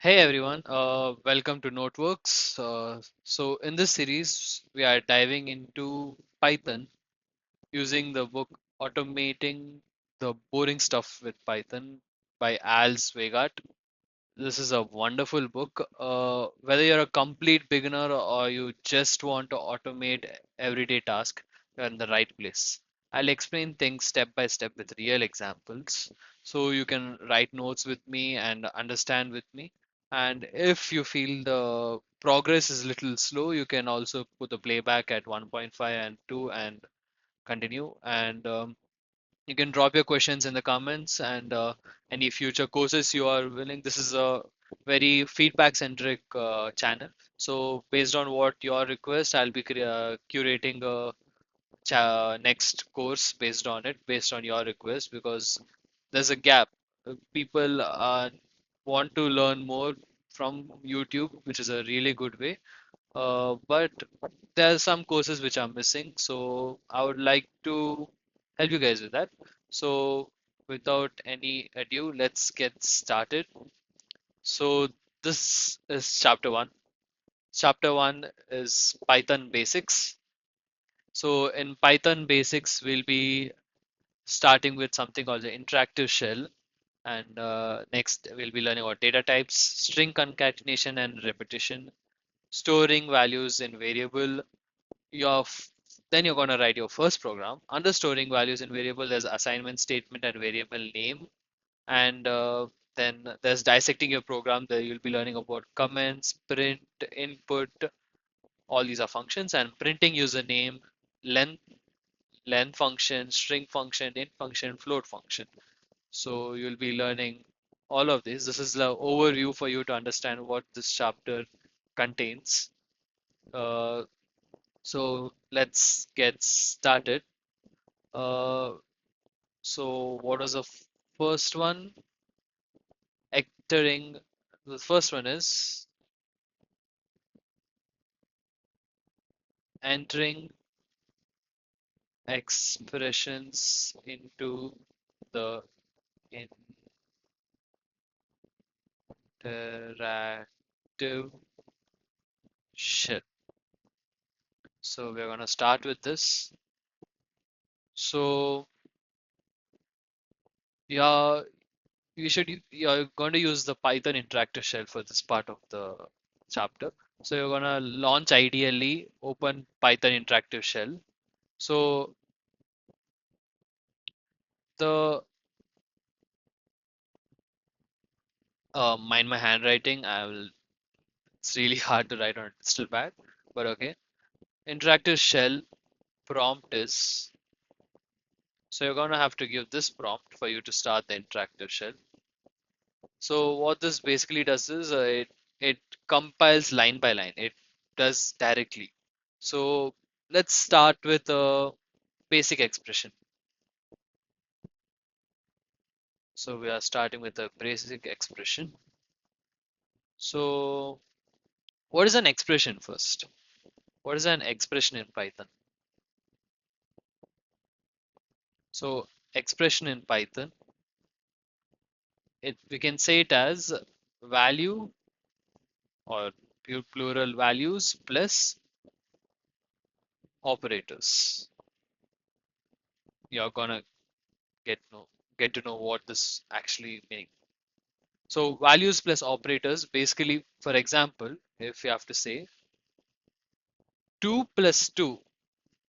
Hey everyone, welcome to noteWorX. So in this series, we are diving into Python using the book Automating the Boring Stuff with Python by Als Wegat. This is a wonderful book. Whether you're a complete beginner or you just want to automate everyday tasks, you're in the right place. I'll explain things step by step with real examples so you can write notes with me and understand with me. And if you feel the progress is a little slow, you can also put the playback at 1.5 and 2 and continue. And you can drop your questions in the comments and any future courses you are willing. This is a very feedback centric channel. So based on what your request, I'll be curating a next course based on it, based on your request, because there's a gap. People want to learn more from YouTube, which is a really good way. But there are some courses which are missing, so I would like to help you guys with that. So without any ado, let's get started. So this is chapter one. Chapter one is Python basics. So in Python basics, we'll be starting with something called the interactive shell. And next, we'll be learning about data types, string concatenation and repetition, storing values in variable, your then you're going to write your first program. Under storing values in variable, there's assignment statement and variable name, and then there's dissecting your program. There you'll be learning about comments, print, input. All these are functions, and printing username, length, length function, string function, int function, float function. So you'll be learning all of this. This is the overview for you to understand what this chapter contains. Uh, so let's get started. Uh, so what was the first one? Entering. The first one is entering expressions into the interactive shell. So we're gonna start with this. So yeah, you're going to use the Python interactive shell for this part of the chapter. So you're gonna launch ideally open Python interactive shell. So the mind my handwriting. I will. It's really hard to write on a digital pad, but okay. Interactive shell prompt is. So you're gonna have to give this prompt for you to start the interactive shell. So what this basically does is it compiles line by line. It does directly. So let's start with a basic expression. So we are starting with a basic expression. So what is an expression first? What is an expression in Python? So expression in Python, we can say it as value or plural values plus operators. You're gonna get know get to know what this actually means. So values plus operators, basically, for example, if you have to say 2 plus 2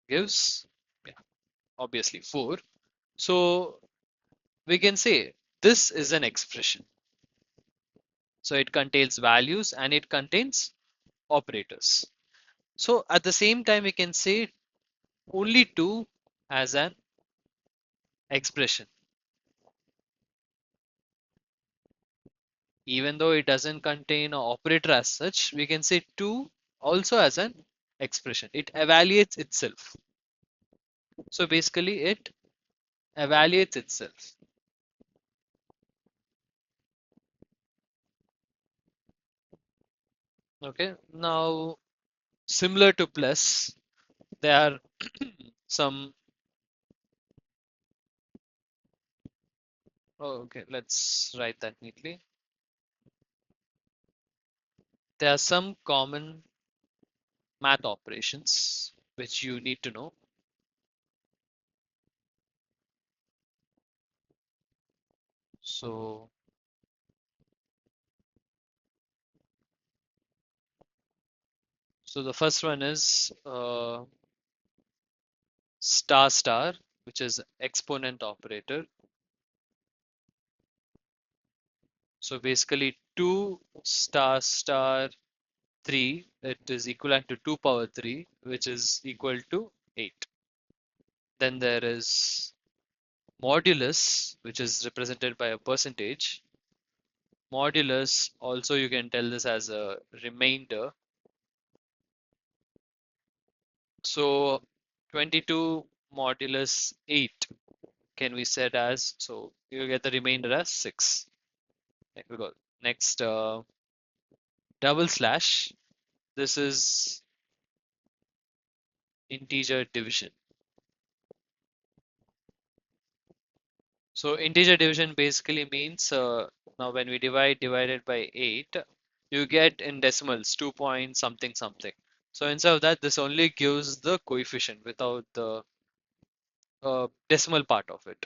gives, yeah, obviously 4. So we can say this is an expression. So it contains values and it contains operators. So at the same time, we can say only 2 as an expression. Even though it doesn't contain an operator as such, we can say 2 also as an expression. It evaluates itself. So basically, it evaluates itself. Okay, now similar to plus, there are some. Oh, okay, let's write that neatly. There are some common math operations which you need to know. So, so the first one is star star, which is exponent operator. So basically 2 star star 3, it is equivalent to 2 power 3, which is equal to 8. Then there is modulus, which is represented by a percentage. Modulus, also you can tell this as a remainder. So 22 modulus 8 can be said as, so you get the remainder as 6. We go next, double slash. This is integer division. So integer division basically means, now when we divided by 8, you get in decimals 2 point something something. So instead of that, this only gives the coefficient without the decimal part of it.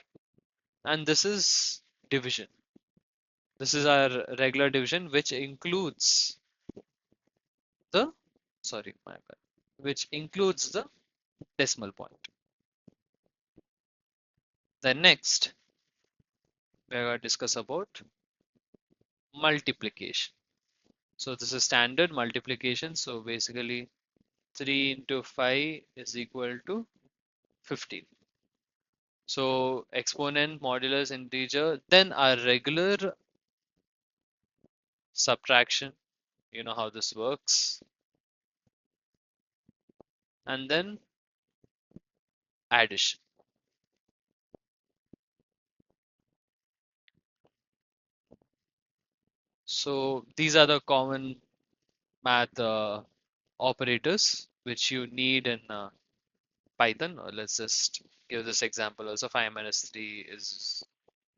And this is division. This is our regular division, which includes the, sorry, my bad, which includes the decimal point. Then next, we're going to discuss about multiplication. So this is standard multiplication. So basically 3 into 5 is equal to 15. So exponent, modulus, integer, then our regular subtraction, you know how this works, and then addition. So these are the common math operators which you need in Python. Or let's just give this example also. 5 minus 3 is,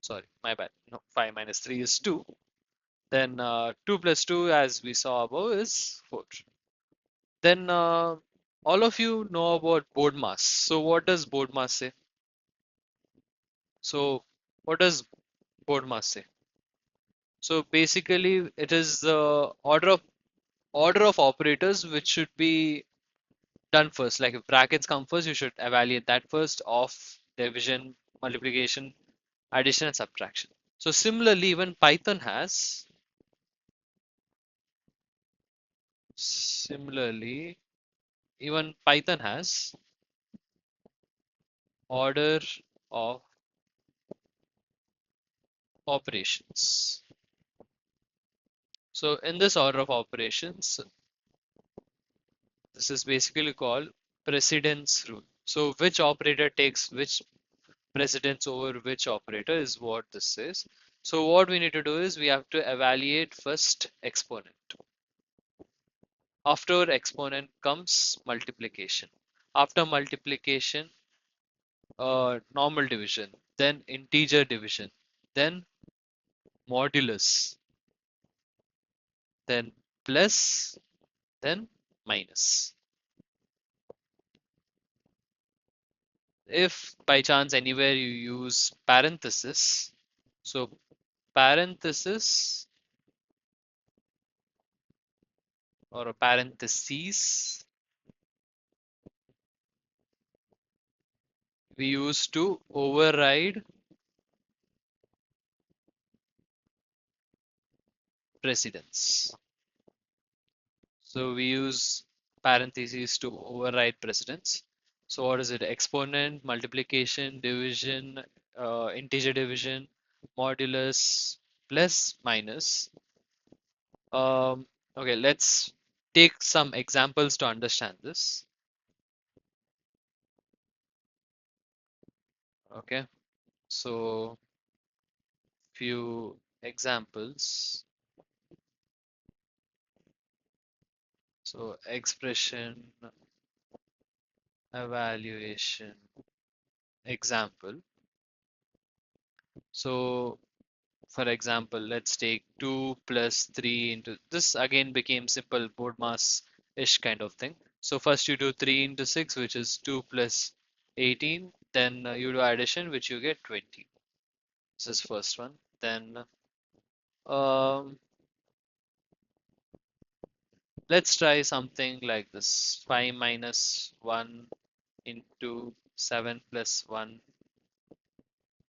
sorry, my bad. No, 5 minus 3 is 2. Then 2 plus 2, as we saw above, is 4. Then all of you know about board mass. So what does board mass say? So what does board mass say? So basically it is the order of operators which should be done first. Like if brackets come first, you should evaluate that first, of division, multiplication, addition, and subtraction. So similarly, similarly, even Python has order of operations. So in this order of operations, this is basically called precedence rule. So which operator takes which precedence over which operator is what this is. So what we need to do is we have to evaluate first exponent. After exponent comes multiplication. After multiplication, normal division, then integer division, then modulus, then plus, then minus. If by chance anywhere you use parenthesis, so parenthesis or a parentheses, we use to override precedence. So we use parentheses to override precedence. So what is it? Exponent, multiplication, division, integer division, modulus, plus, minus. Okay, let's take some examples to understand this. Okay, so few examples. So expression, evaluation, example. So For example, let's take 2 plus 3 into this again became simple board mass-ish kind of thing. So first you do 3 into 6, which is 2 plus 18. Then you do addition, which you get 20. This is first one. Then um, let's try something like this. 5 minus 1 into 7 plus 1,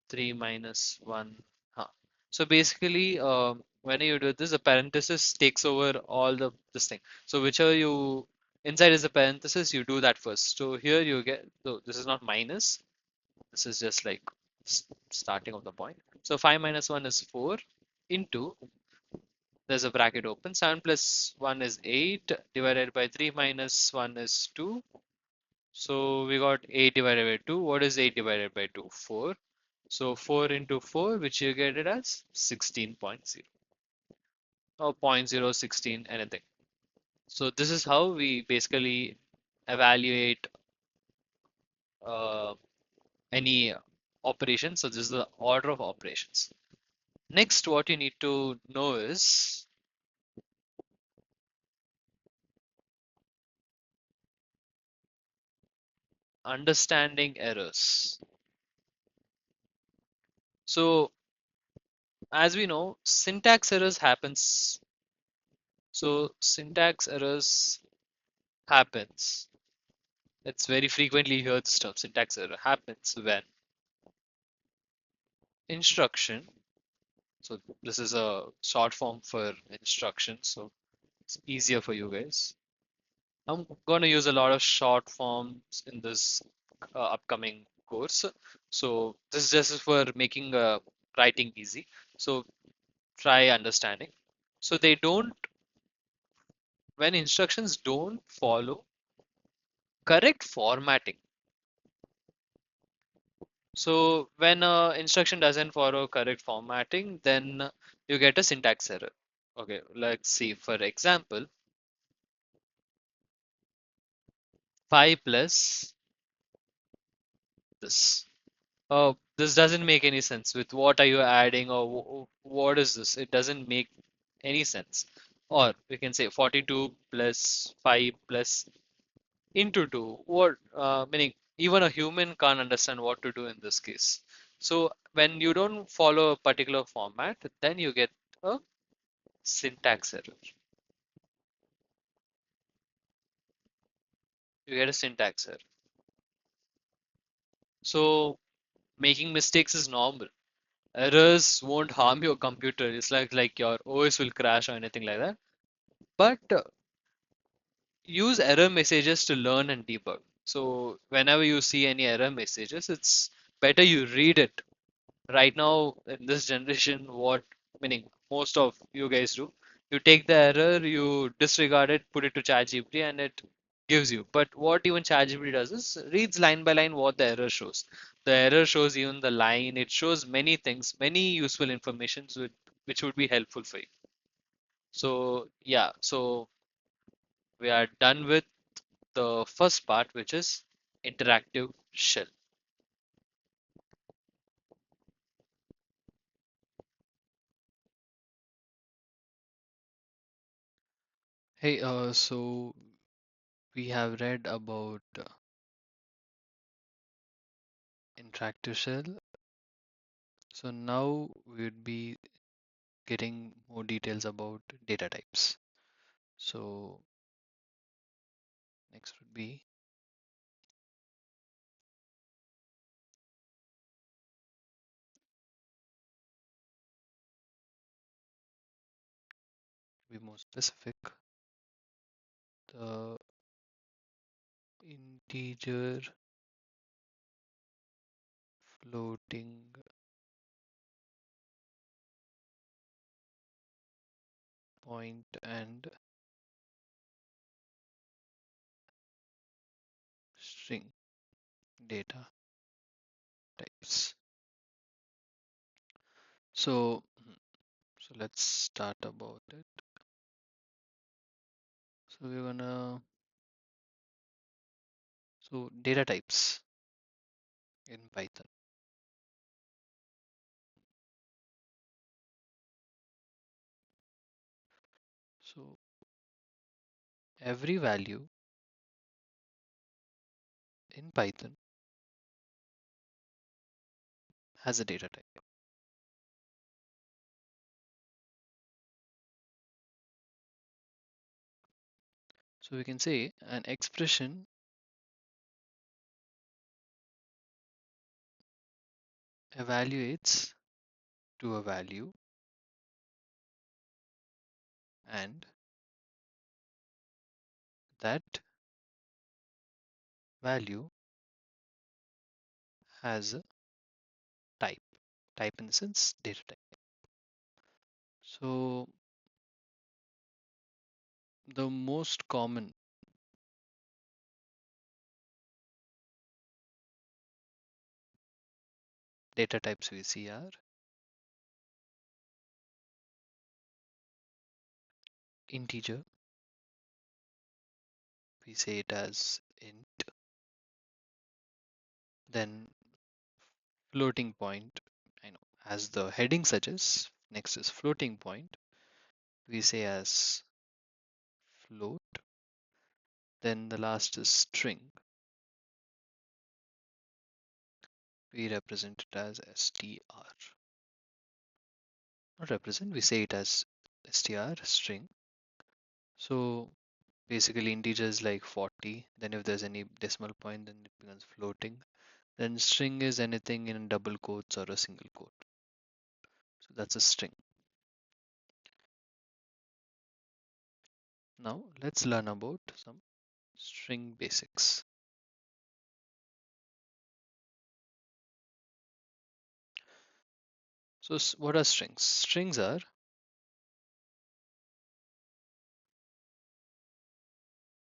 3 minus 1. Huh. So basically, when you do this, the parenthesis takes over all the this thing. So whichever you inside is the parenthesis, you do that first. So here you get, so this is not minus, this is just like starting of the point. So 5 minus 1 is 4 into, there's a bracket open, 7 plus 1 is 8 divided by 3 minus 1 is 2. So we got 8 divided by 2. What is 8 divided by 2? 4. So 4 into 4, which you get it as 16.0 or 0.016 anything. So this is how we basically evaluate uh, any operation. So this is the order of operations. Next, what you need to know is understanding errors. So as we know, syntax errors happens. So syntax errors happens. It's very frequently heard this term. Syntax error happens when instruction. So this is a short form for instruction, so it's easier for you guys. I'm going to use a lot of short forms in this upcoming course. So this is just for making writing easy. So try understanding. So they don't, when instructions don't follow correct formatting. So when instruction doesn't follow correct formatting, then you get a syntax error. Okay, let's see. For example, 5 plus this. Oh, this doesn't make any sense. With what are you adding, or what is this? It doesn't make any sense. Or we can say 42 plus 5 plus into 2. What meaning even a human can't understand what to do in this case. So when you don't follow a particular format, then you get a syntax error. You get a syntax error. So making mistakes is normal. Errors won't harm your computer. It's like your OS will crash or anything like that. But use error messages to learn and debug. So whenever you see any error messages, it's better you read it. Right now in this generation, what meaning most of you guys do, you take the error, you disregard it, put it to ChatGPT, and it gives you. But what even ChatGPT does is reads line by line what the error shows. The error shows even the line. It shows many things, many useful informations which would be helpful for you. So yeah, so we are done with the first part, which is interactive shell. Hey, so we have read about interactive shell. So now we would be getting more details about data types. So next would be more specific. The integer, floating, point, and string data types. So so let's start about it. So we're gonna, so data types in Python. So every value in Python has a data type. So we can say an expression evaluates to a value, and that value has a type. Type in the sense data type. So the most common data types we see are integer, we say it as int, then floating point, I know, as the heading suggests, next is floating point, we say as float, then the last is string, we represent it as str. Not represent, we say it as str string. So basically integers like 40, then if there's any decimal point, then it becomes floating. Then string is anything in double quotes or a single quote. So that's a string. Now let's learn about some string basics. So what are strings? Strings are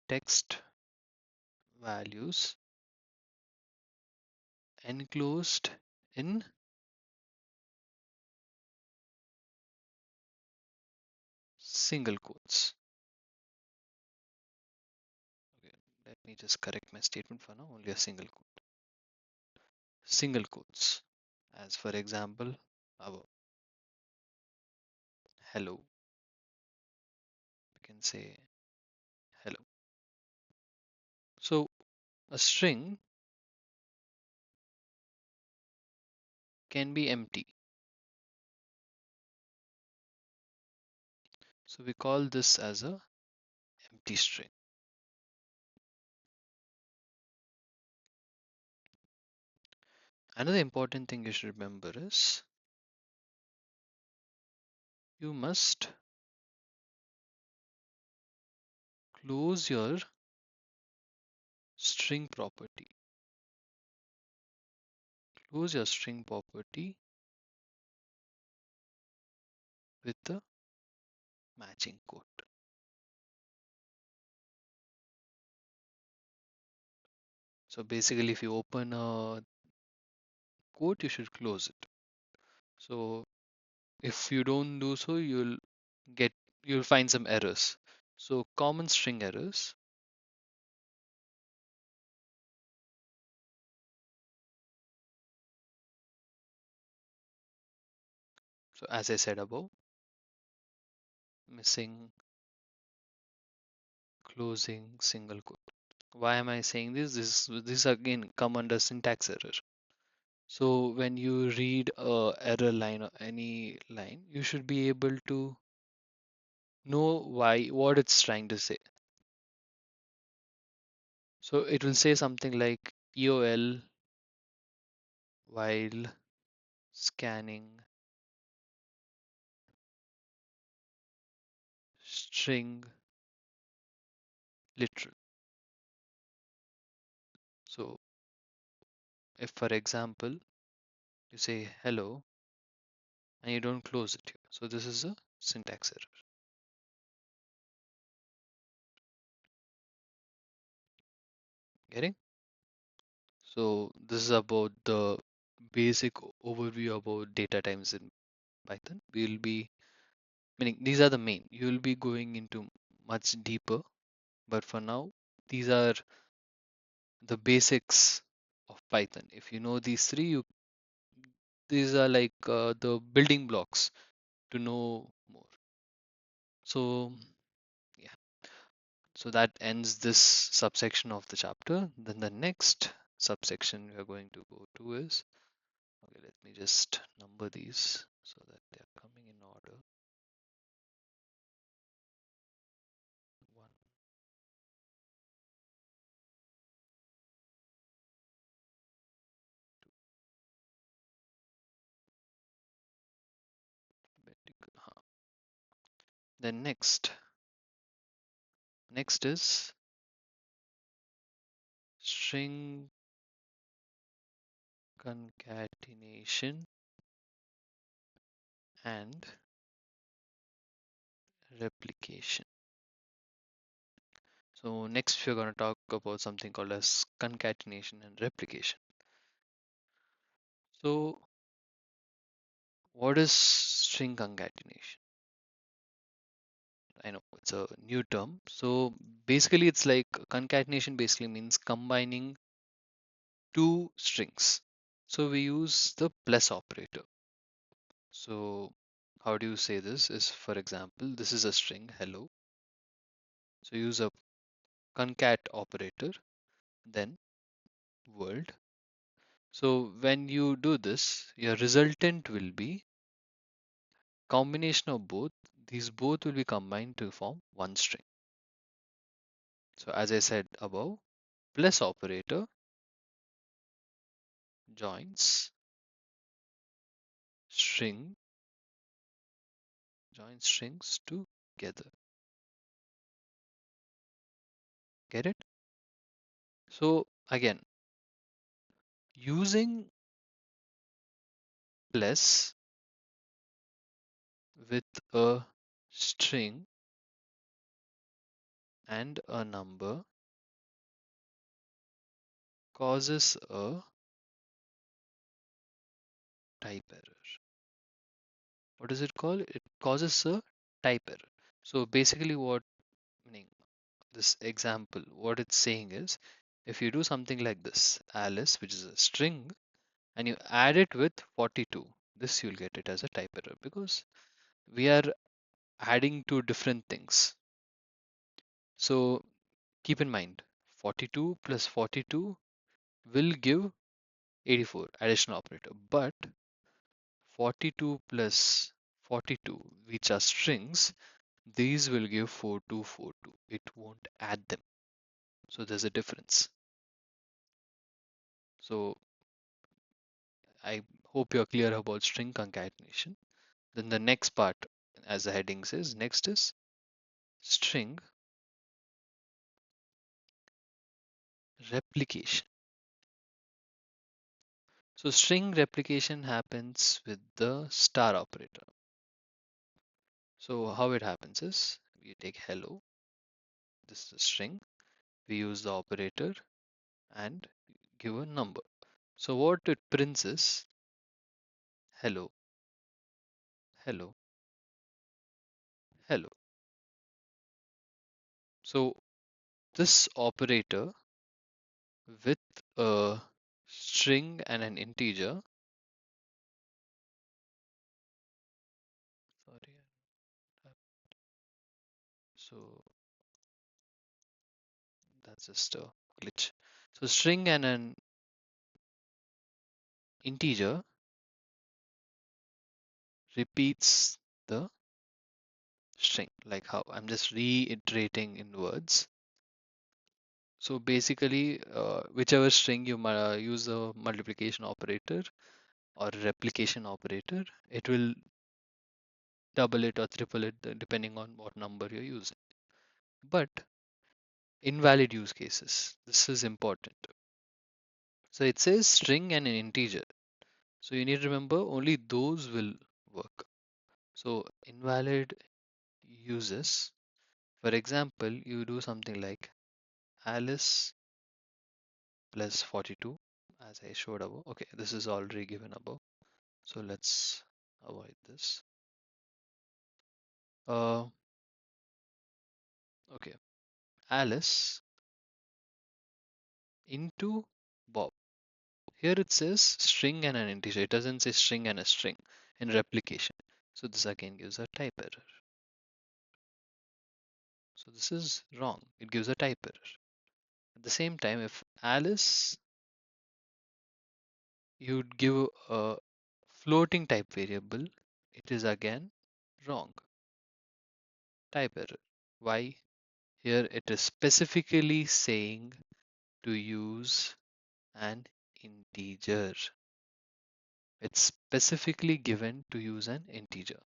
text values enclosed in single quotes. Okay, let me just correct my statement for now, only a single quote. Single quotes. As for example, our hello. We can say hello. So a string can be empty. So we call this as a empty string. Another important thing you should remember is you must close your string property. Close your string property with the matching quote. So basically, if you open a quote, you should close it. So if you don't do so, get you'll find some errors. So common string errors. So as I said above, missing, closing, single quote. Why am I saying this? This again come under syntax error. So when you read a error line or any line, you should be able to know what it's trying to say. So it will say something like EOL while scanning string literal. So if for example you say hello and you don't close it here, so this is a syntax error. Getting? So this is about the basic overview about data types in Python. We'll be meaning these are the main. You will be going into much deeper, but for now, these are the basics of Python. If you know these three, these are like the building blocks to know more. So So that ends this subsection of the chapter. Then the next subsection we are going to go to is, okay, let me just number these so that they are coming in order. One, vertical. Then next is string concatenation and replication. So next we're going to talk about something called as concatenation and replication. So what is string concatenation? I know it's a new term. So basically it's like concatenation basically means combining two strings. So we use the plus operator. So how do you say this is, for example, this is a string hello. So use a concat operator, then world. So when you do this, your resultant will be combination of both. These both will be combined to form one string. So as I said above, plus operator joins string join strings together. Get it? So again, using plus with a string and a number causes a type error. What does it call? It causes a type error. So basically what meaning this example, what it's saying is if you do something like this, Alice, which is a string, and you add it with 42, this you'll get it as a type error because we are adding two different things. So keep in mind 42 plus 42 will give 84 additional operator, but 42 plus 42, which are strings, these will give 4242. It won't add them. So there's a difference. So I hope you're clear about string concatenation. Then the next part, as the heading says, next is string replication. So string replication happens with the star operator. So how it happens is we take hello, this is a string, we use the operator and give a number. So what it prints is hello, hello, hello. So this operator with a string and an integer, sorry, so that's just a glitch. So string and an integer repeats the string, like how I'm just reiterating in words. So basically, whichever string you use the multiplication operator or replication operator, it will double it or triple it depending on what number you're using. But invalid use cases, this is important. So it says string and an integer. So you need to remember only those will work. So invalid uses, for example, you do something like Alice plus 42 as I showed above. Okay, this is already given above. So let's avoid this. Uh, okay, Alice into Bob. Here it says string and an integer. It doesn't say string and a string in replication. So this again gives a type error. So this is wrong. It gives a type error. At the same time, if Alice, you'd give a floating type variable, it is again wrong. Type error. Why? Here it is specifically saying to use an integer. It's specifically given to use an integer.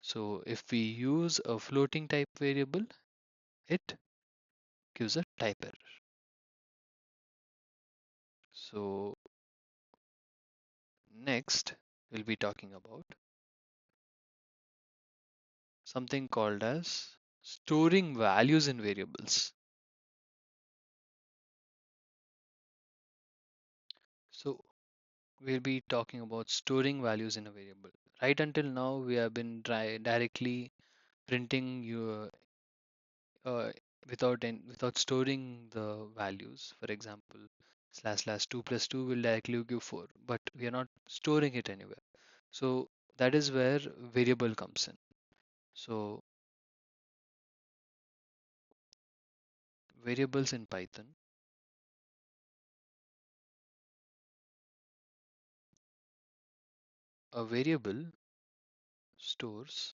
So if we use a floating type variable, it gives a type error. So next, we'll be talking about something called as storing values in variables. So we'll be talking about storing values in a variable. Right until now, we have been directly printing your uh, without storing the values. For example, slash slash 2 plus 2 will directly give 4, but we are not storing it anywhere. So that is where variable comes in. So variables in Python, a variable stores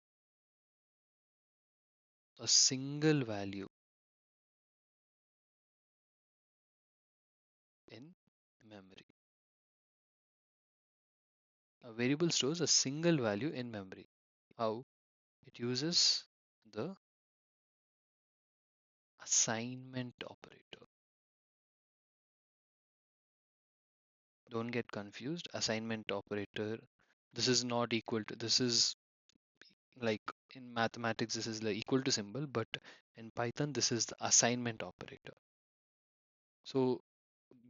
a single value in memory. A variable stores a single value in memory. How? It uses the assignment operator. Don't get confused. Assignment operator, this is not equal to, this is like in mathematics, this is the equal to symbol, but in Python, this is the assignment operator. So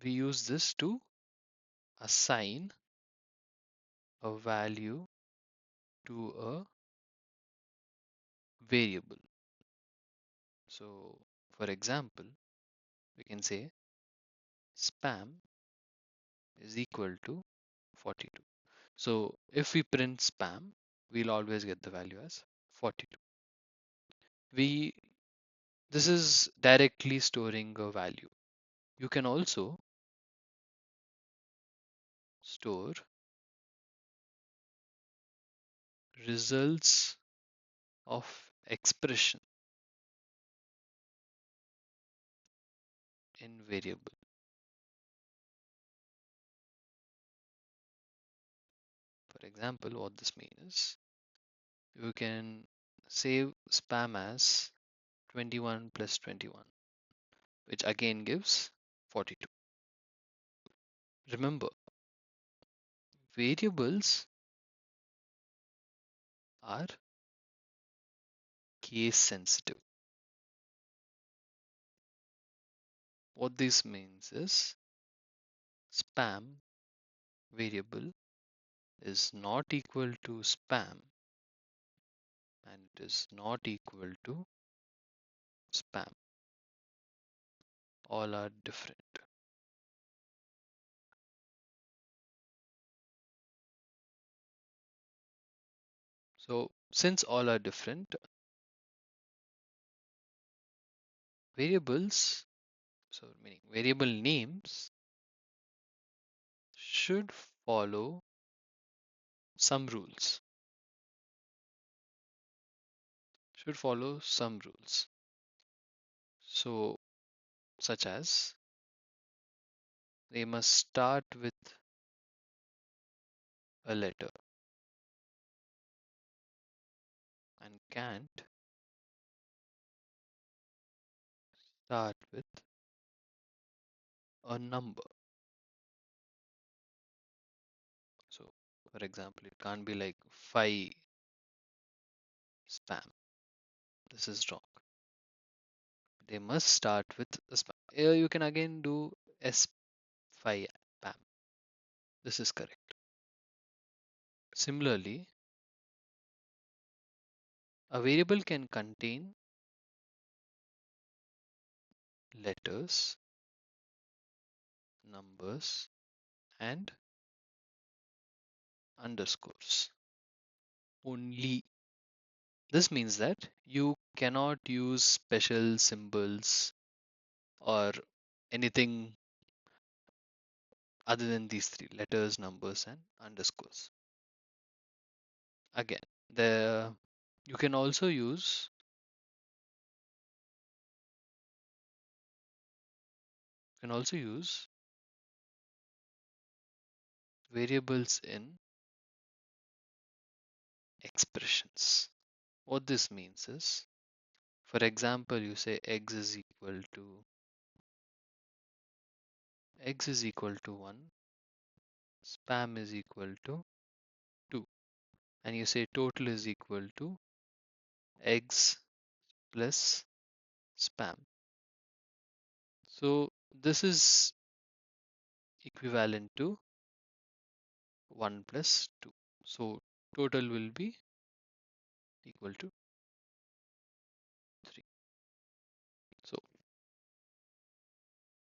we use this to assign a value to a variable. So for example, we can say spam is equal to 42. So if we print spam, we'll always get the value as 42. We This is directly storing a value. You can also store results of expression in variable. For example, what this means is you can save spam as 21 plus 21, which again gives 42. Remember, variables are case sensitive. What this means is spam variable is not equal to spam and it is not equal to spam. All are different. So since all are different, variables, so meaning variable names should follow some rules. Should follow some rules. So such as they must start with a letter and can't start with a number. So for example, it can't be like 5 spam. This is wrong. They must start with a spam. Here you can again do S5 spam. This is correct. Similarly, a variable can contain letters, numbers, and underscores only. This means that you cannot use special symbols or anything other than these three letters, numbers, and underscores. Again, the you can also use variables in expressions. What this means is, for example, you say x is equal to 1, spam is equal to 2, and you say total is equal to eggs plus spam. So this is equivalent to 1 plus 2. So total will be equal to 3. So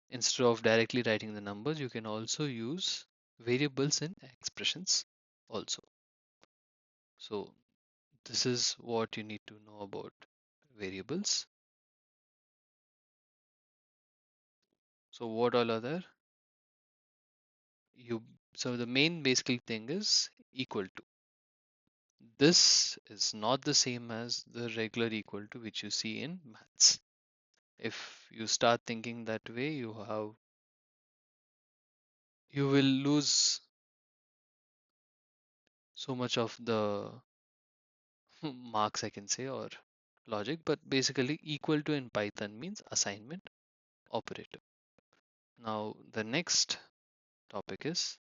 instead of directly writing the numbers, you can also use variables in expressions also. So this is what you need to know about variables. So what all are there? You so the main basically thing is equal to. This is not the same as the regular equal to which you see in maths. If you start thinking that way, you will lose so much of the marks I can say or logic, but basically equal to in Python means assignment operator. Now the next topic is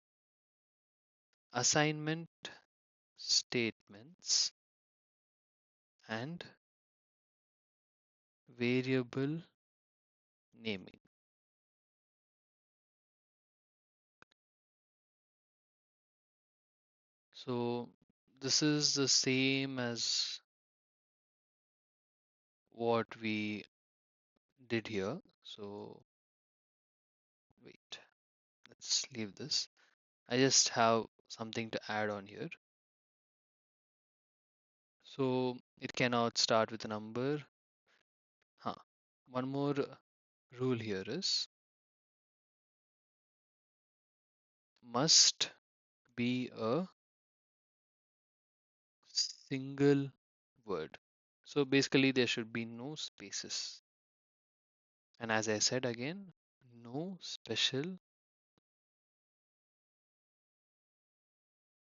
assignment statements and variable naming. So this is the same as what we did here. So wait, let's leave this. I just have something to add on here. So it cannot start with a number. Huh. One more rule here is must be a single word. So basically there should be no spaces. And as I said again, no special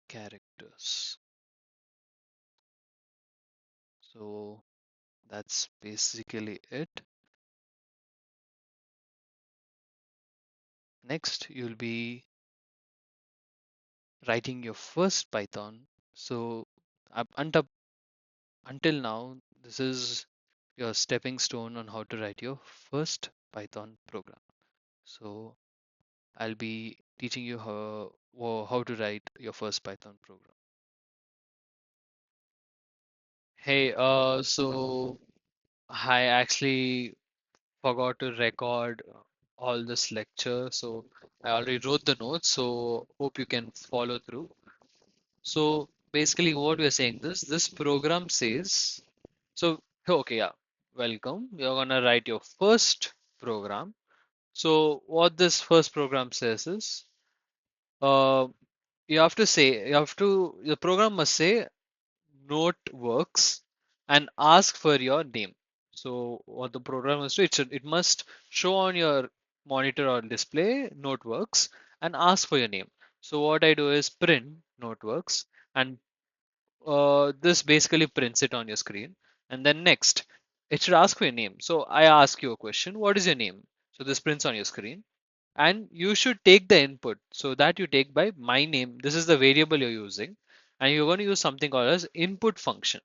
characters. So that's basically it. Next, you'll be writing your first Python. So until now, this is your stepping stone on how to write your first Python program. So I'll be teaching you how to write your first Python program. Hey, so I actually forgot to record all this lecture, so I already wrote the notes, so hope you can follow through. So basically what we're saying this program says, so okay, yeah, welcome. You're gonna write your first program. So what this first program says is, uh, the program must say noteWorX and ask for your name. So what the program must do, it must show on your monitor or display noteWorX and ask for your name. So what I do is print noteWorX and this basically prints it on your screen. And then next, it should ask for your name. So I ask you a question, what is your name? So this prints on your screen. And you should take the input. So that you take by my name. This is the variable you're using. And you're going to use something called as input function.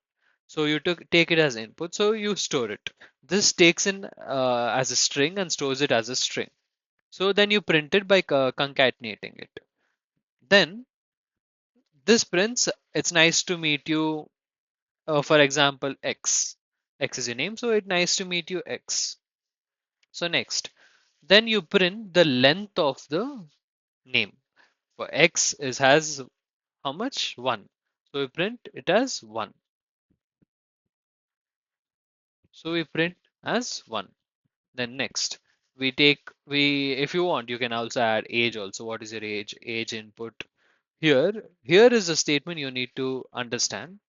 So you take it as input. So you store it. This takes in as a string and stores it as a string. So then you print it by concatenating it. Then this prints, it's nice to meet you. For example, X. X is your name, so it's nice to meet you, X. So next, then you print the length of the name. For X is has how much? 1. So you print it as 1. So we print as 1. Then next, we if you want, you can also add age also. What is your age? Age input. Here is a statement you need to understand.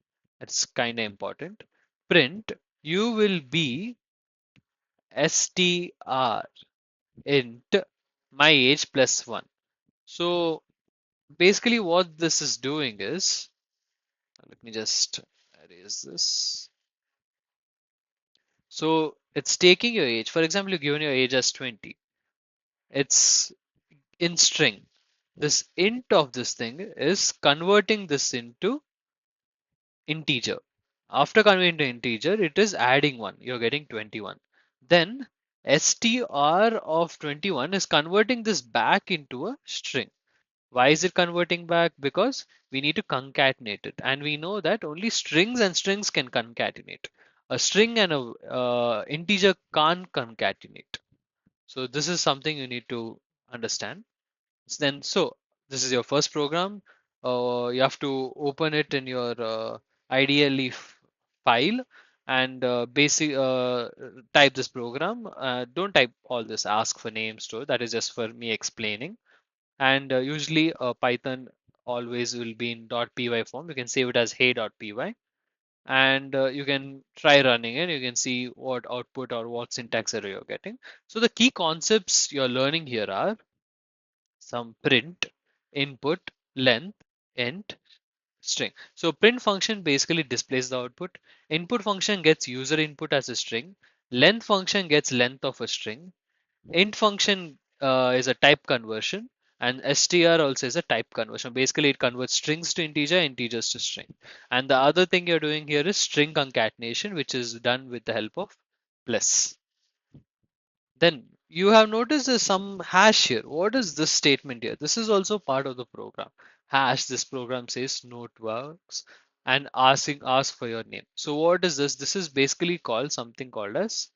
It's kind of important. Print, you will be str int my age plus 1. So basically what this is doing is, let me just erase this. So it's taking your age. For example, you've given your age as 20. It's in string. This int of this thing is converting this into integer. After converting to integer, it is adding 1. You're getting 21. Then str of 21 is converting this back into a string. Why is it converting back? Because we need to concatenate it. And we know that only strings and strings can concatenate. A string and a integer can't concatenate. So this is something you need to understand. Then so this is your first program. You have to open it in your IDLE file and basic type this program. Don't type all this ask for name store. That is just for me explaining. And usually Python always will be in .py form. You can save it as hey.py and you can try running it. You can see what output or what syntax error you're getting. So the key concepts you're learning here are some print, input, length, int, string. So print function basically displays the output. Input function gets user input as a string. Length function gets length of a string. Int function is a type conversion, and str also is a type conversion. Basically, it converts strings to integer, integers to string. And the other thing you're doing here is string concatenation, which is done with the help of plus. Then you have noticed there's some hash here. What is this statement here? This is also part of the program. Hash, this program says noteWorX and ask for your name. So what is this? This is basically called something called as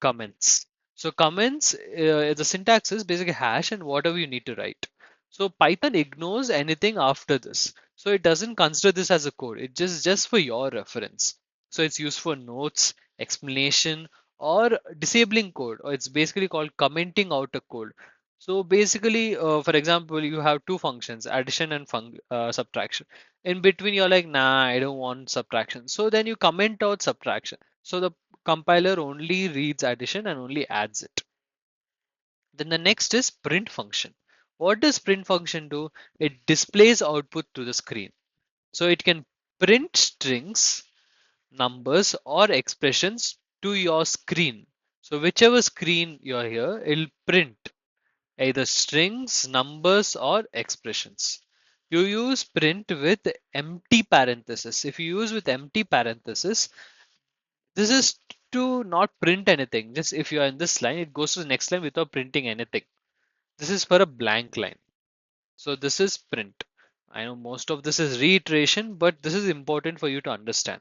comments. So comments, the syntax is basically hash and whatever you need to write. So Python ignores anything after this. So it doesn't consider this as a code. It just for your reference. So it's used for notes, explanation, or disabling code. Or it's basically called commenting out a code. So basically, for example, you have two functions, addition and subtraction. In between, you're like, nah, I don't want subtraction. So then you comment out subtraction. So the compiler only reads addition and only adds it. Then the next is print function. What does print function do? It displays output to the screen. So it can print strings, numbers, or expressions to your screen. So whichever screen you're here, it'll print either strings, numbers, or expressions. You use print with empty parenthesis. If you use with empty parenthesis, this is to not print anything. Just if you are in this line, it goes to the next line without printing anything. This is for a blank line. So this is print. I know most of this is reiteration, but this is important for you to understand.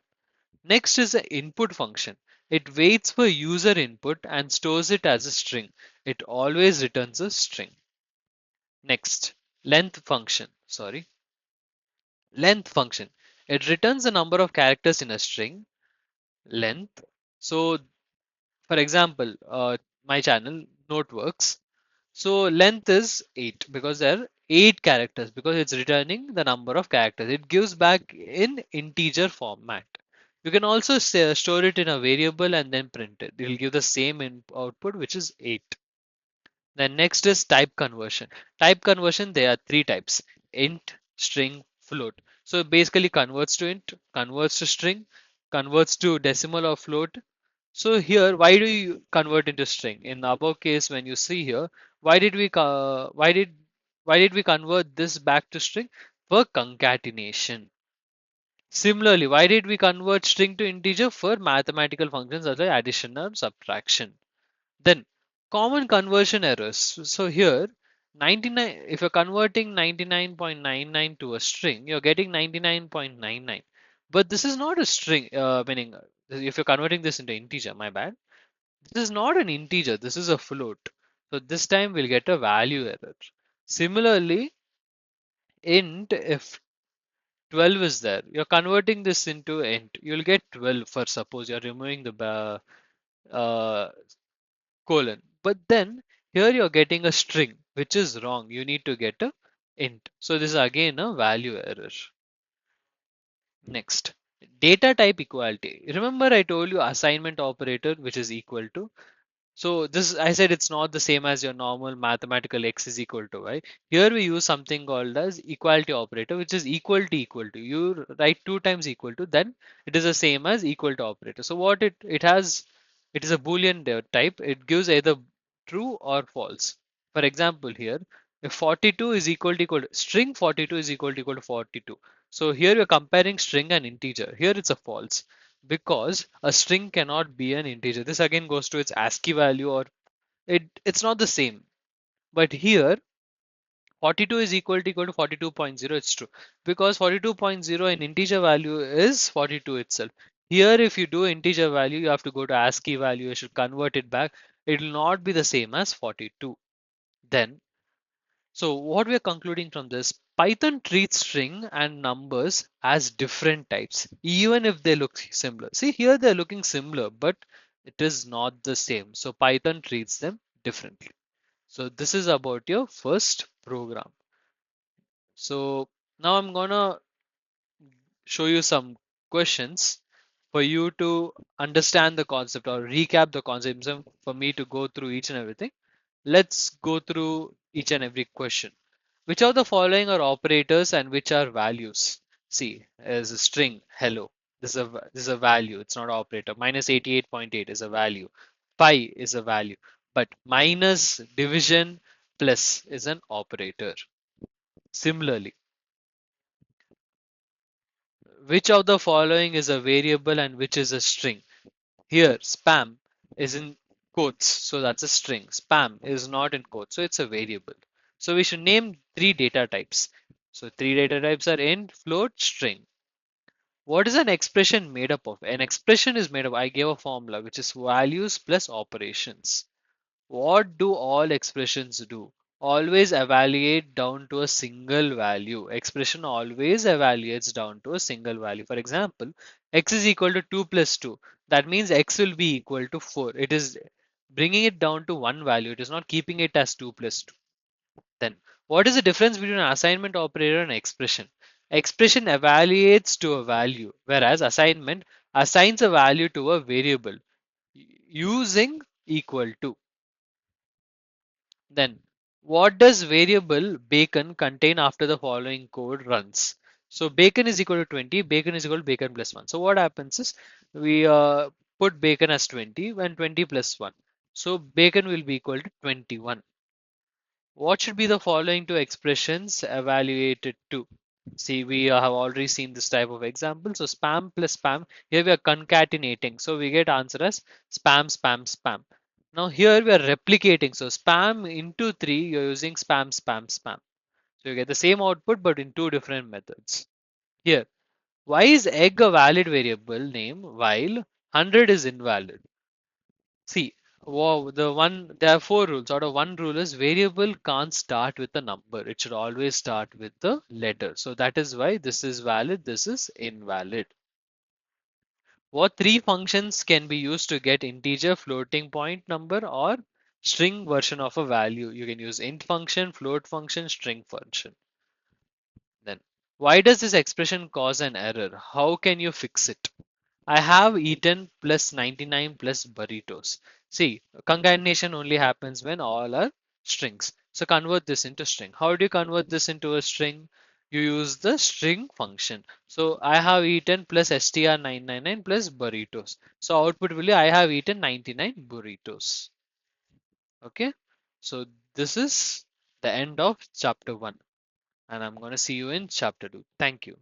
Next is the input function. It waits for user input and stores it as a string. It always returns a string. Next, length function. Sorry, length function. It returns the number of characters in a string length. So for example, my channel noteWorX. So length is 8 because there are 8 characters because it's returning the number of characters. It gives back in integer format. You can also store it in a variable and then print it. It will give the same output, which is 8. Then next is type conversion. Type conversion, there are three types: int, string, float. So it basically converts to int, converts to string, converts to decimal or float. So here, why do you convert into string? In the above case, when you see here, why did we why did we convert this back to string? For concatenation. Similarly, why did we convert string to integer? For mathematical functions such as addition or subtraction. Then common conversion errors. So here 99, if you're converting 99.99 to a string, you're getting 99.99. But this is not a string, meaning if you're converting this into integer, my bad. This is not an integer, this is a float. So this time we'll get a value error. Similarly, int if 12 is there. You're converting this into int. You'll get 12 for suppose you're removing the uh, colon. But then here you're getting a string, which is wrong. You need to get a int. So this is again a value error. Next, data type equality. Remember I told you assignment operator, which is equal to. So this, I said it's not the same as your normal mathematical x is equal to y. Here we use something called as equality operator, which is equal to equal to. You write two times equal to, then it is the same as equal to operator. So what it has, it is a boolean type. It gives either true or false. For example, here if 42 is equal to string 42 is equal to 42. So here we're comparing string and integer. Here it's a false because a string cannot be an integer. This again goes to its ASCII value, or it's not the same. But here 42 is equal to 42.0, it's true because 42.0 in integer value is 42 itself. Here if you do integer value, you have to go to ASCII value, you should convert it back. It will not be the same as 42. Then, so what we are concluding from this, Python treats string and numbers as different types, even if they look similar. See, here they're looking similar, but it is not the same. So Python treats them differently. So this is about your first program. So now I'm gonna show you some questions for you to understand the concept or recap the concepts and for me to go through each and everything. Let's go through each and every question. Which of the following are operators and which are values? See, as a string, hello. This is a value. It's not an operator. Minus 88.8 is a value. Pi is a value. But minus division plus is an operator. Similarly, which of the following is a variable and which is a string? Here, spam is in quotes, so that's a string. Spam is not in quotes, so it's a variable. So we should name three data types. So three data types are int, float, string. What is an expression made up of? An expression is made up, I gave a formula, which is values plus operations. What do all expressions do? Always evaluate down to a single value. Expression always evaluates down to a single value. For example, x is equal to 2 plus 2. That means x will be equal to 4. It is bringing it down to one value. It is not keeping it as 2 plus 2. Then, what is the difference between an assignment operator and expression? Expression evaluates to a value, whereas assignment assigns a value to a variable using equal to. Then, what does variable bacon contain after the following code runs? So bacon is equal to 20, bacon is equal to bacon plus 1. So what happens is we put bacon as 20 when 20 plus 1. So bacon will be equal to 21. What should be the following two expressions evaluated to? See, we have already seen this type of example. So spam plus spam. Here we are concatenating. So we get answer as spam, spam, spam. Now here we are replicating. So spam into 3, you're using spam, spam, spam. So you get the same output but in two different methods. Here, why is egg a valid variable name while 100 is invalid? See, wow, there are four rules. Out of one rule is variable can't start with a number. It should always start with the letter. So that is why this is valid, this is invalid. What three functions can be used to get integer, floating point number, or string version of a value? You can use int function, float function, string function. Then, why does this expression cause an error? How can you fix it? I have eaten plus 99 plus burritos. See, concatenation only happens when all are strings. So convert this into string. How do you convert this into a string? You use the string function. So I have eaten plus str999 plus burritos. So output will be I have eaten 99 burritos. Okay. So this is the end of chapter 1 and I'm going to see you in chapter 2. Thank you.